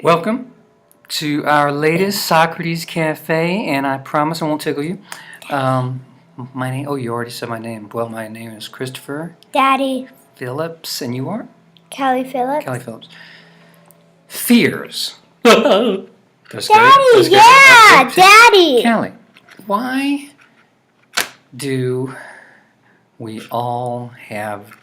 Welcome to our latest Socrates Cafe, and I promise I won't tickle you. My name, oh, you already said my name. Well, my name is Christopher Daddy. Phillips, and you are? Cali Phillips. Cali Phillips. Fears. Daddy, yeah, Daddy. Cali, why do we all have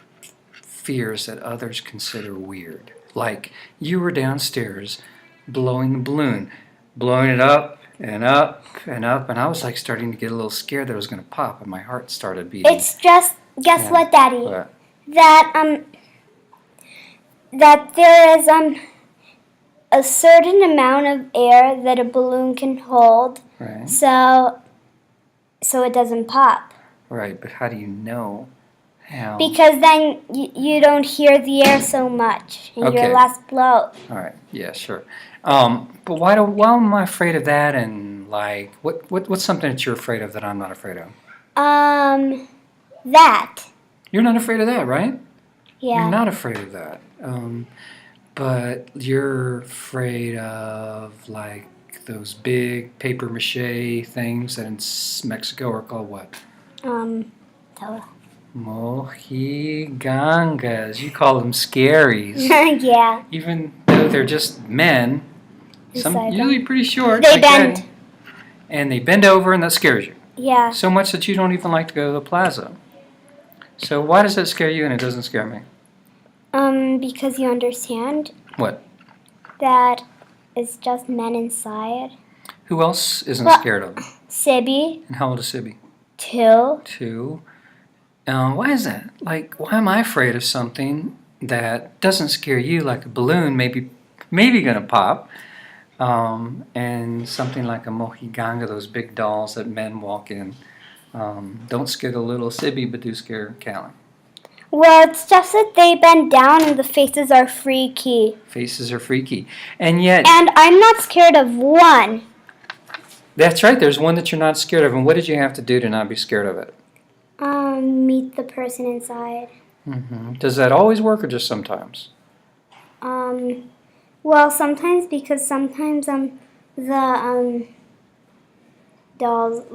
fears that others consider weird? Like, you were downstairs blowing a balloon, blowing it up and up and up, and I was like starting to get a little scared that it was going to pop, and my heart started beating. It's just, guess what, Daddy? What? That there is a certain amount of air that a balloon can hold, Right. so it doesn't pop. Right, but how do you know how? Because then you don't hear the air so much in Okay. your last blow. All right, yeah, sure. But why am I afraid of that? And like, what's something that you're afraid of that I'm not afraid of? That. You're not afraid of that, right? Yeah. You're not afraid of that. But you're afraid of like those big paper mache things that in Mexico are called what? So. Mojigangas. You call them scaries. Yeah. Even though they're just men, some Beside usually them. pretty short. They like bend. Daddy, and they bend over, and that scares you. Yeah. So much that you don't even like to go to the plaza. So why does that scare you and it doesn't scare me? Because you understand What? that it's just men inside. Who else isn't Well- scared of them? Sibby, And how old is Sibby? 2. 2. Why is that? Like, why am I afraid of something that doesn't scare you, like a balloon maybe gonna pop, and something like a mojiganga, those big dolls that men walk in, don't scare the little Sibby, but do scare Callie. Well, it's just that they bend down and the faces are freaky. Faces are freaky, and yet And I'm not scared of one. that's right. There's one that you're not scared of, and what did you have to do to not be scared of it? Meet the person inside. Does that always work, or just sometimes? Well, sometimes because sometimes the dolls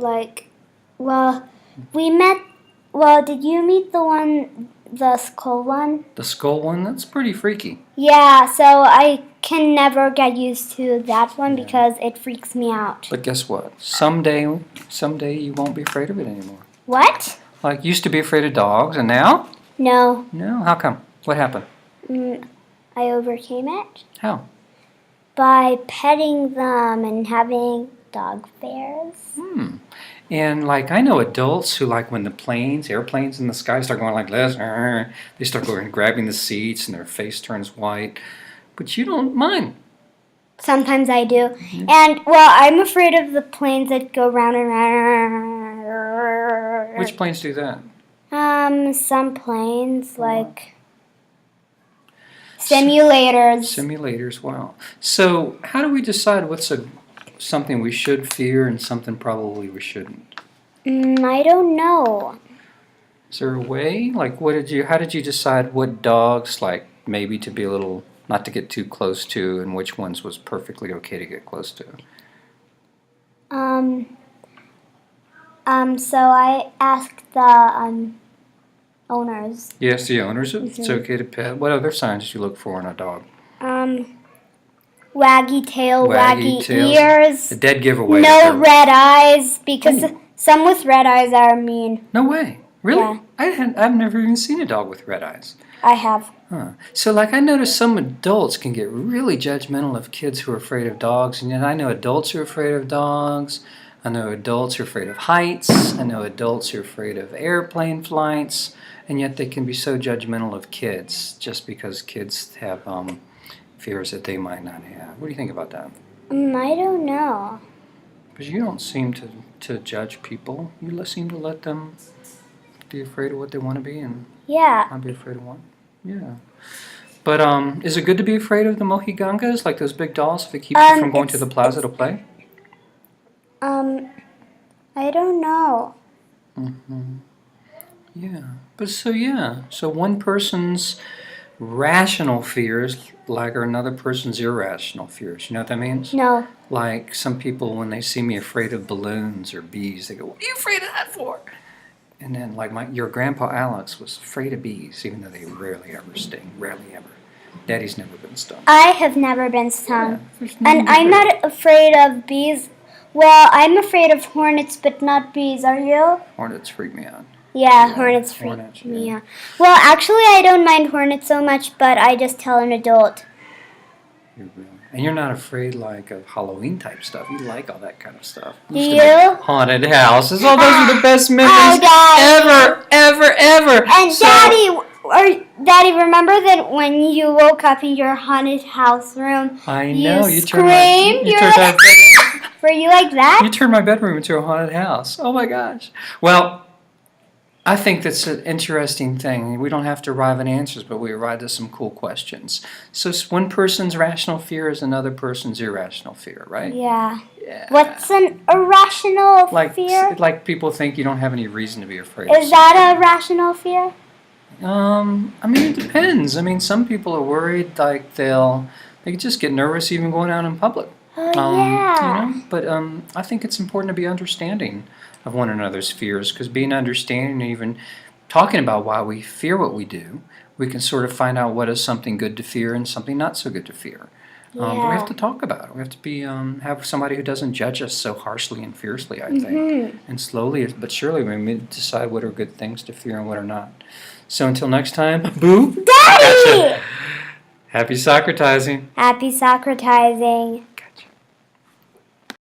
did you meet the skull one? The skull one, that's pretty freaky. Yeah, so I can never get used to that one because it freaks me out. But guess what? Someday you won't be afraid of it anymore. What? Like, used to be afraid of dogs, and now? No. No, how come? What happened? I overcame it How? by petting them and having dog fairs. And like, I know adults who, like, when the airplanes in the sky start going like this, they start going and grabbing the seats and their face turns white. But you don't mind. Sometimes I do. And, well, I'm afraid of the planes that go round and round. Which planes do that? Some planes, like simulators. Simulators, wow. So how do we decide what's something we should fear and something probably we shouldn't? I don't know. Is there a way? Like, how did you decide what dogs, like, maybe to be a little, not to get too close to, and which ones was perfectly okay to get close to? So I asked the owners. Yes, the owners, it's okay to pet. What other signs did you look for in a dog? Waggy tail, waggy tails. ears. A dead giveaway. No red eyes, because some with red eyes are mean. No way. Really? Yeah. I've never even seen a dog with red eyes. I have. Huh. So, like, I noticed some adults can get really judgmental of kids who are afraid of dogs, and yet I know adults who are afraid of dogs. I know adults who are afraid of heights. I know adults who are afraid of airplane flights, and yet they can be so judgmental of kids just because kids have fears that they might not have. What do you think about that? I don't know. Because you don't seem to judge people. You seem to let them be afraid of what they want to be and Yeah. not be afraid of one. Yeah. But is it good to be afraid of the mojigangas, like those big dolls, if it keeps you from going to the plaza to play? I don't know. Yeah. So one person's rational fears like another person's irrational fears. You know what that means? No. Like some people, when they see me afraid of balloons or bees, they go, "What are you afraid of that for?" And then, like your grandpa Alex was afraid of bees, even though they rarely ever sting, rarely ever. Daddy's never been stung. I have never been stung. Yeah, no And I'm not afraid of bees. Well, I'm afraid of hornets, but not bees. Are you? Hornets freak me out. Yeah, hornets freak me out. Well, actually, I don't mind hornets so much, but I just tell an adult. And you're not afraid, like, of Halloween type stuff. You like all that kind of stuff. You? Haunted houses. Oh, those are the best memories Daddy. ever. And Daddy, remember that when you woke up in your haunted house room, I know. you screamed? Were you like that? You turned my bedroom into a haunted house. Oh, my gosh. Well, I think that's an interesting thing. We don't have to arrive at answers, but we arrive at some cool questions. So one person's rational fear is another person's irrational fear, right? Yeah. What's an irrational fear? Like people think you don't have any reason to be afraid. Is that a rational fear? I mean, it depends. I mean, some people are worried like they could just get nervous even going out in public. Yeah. You know? But I think it's important to be understanding of one another's fears, because being understanding and even talking about why we fear what we do, we can sort of find out what is something good to fear and something not so good to fear. But we have to talk about it. We have to be have somebody who doesn't judge us so harshly and fiercely, I think. And slowly but surely we decide what are good things to fear and what are not. So until next time, boo! Daddy! Happy Socratizing! Happy Socratizing.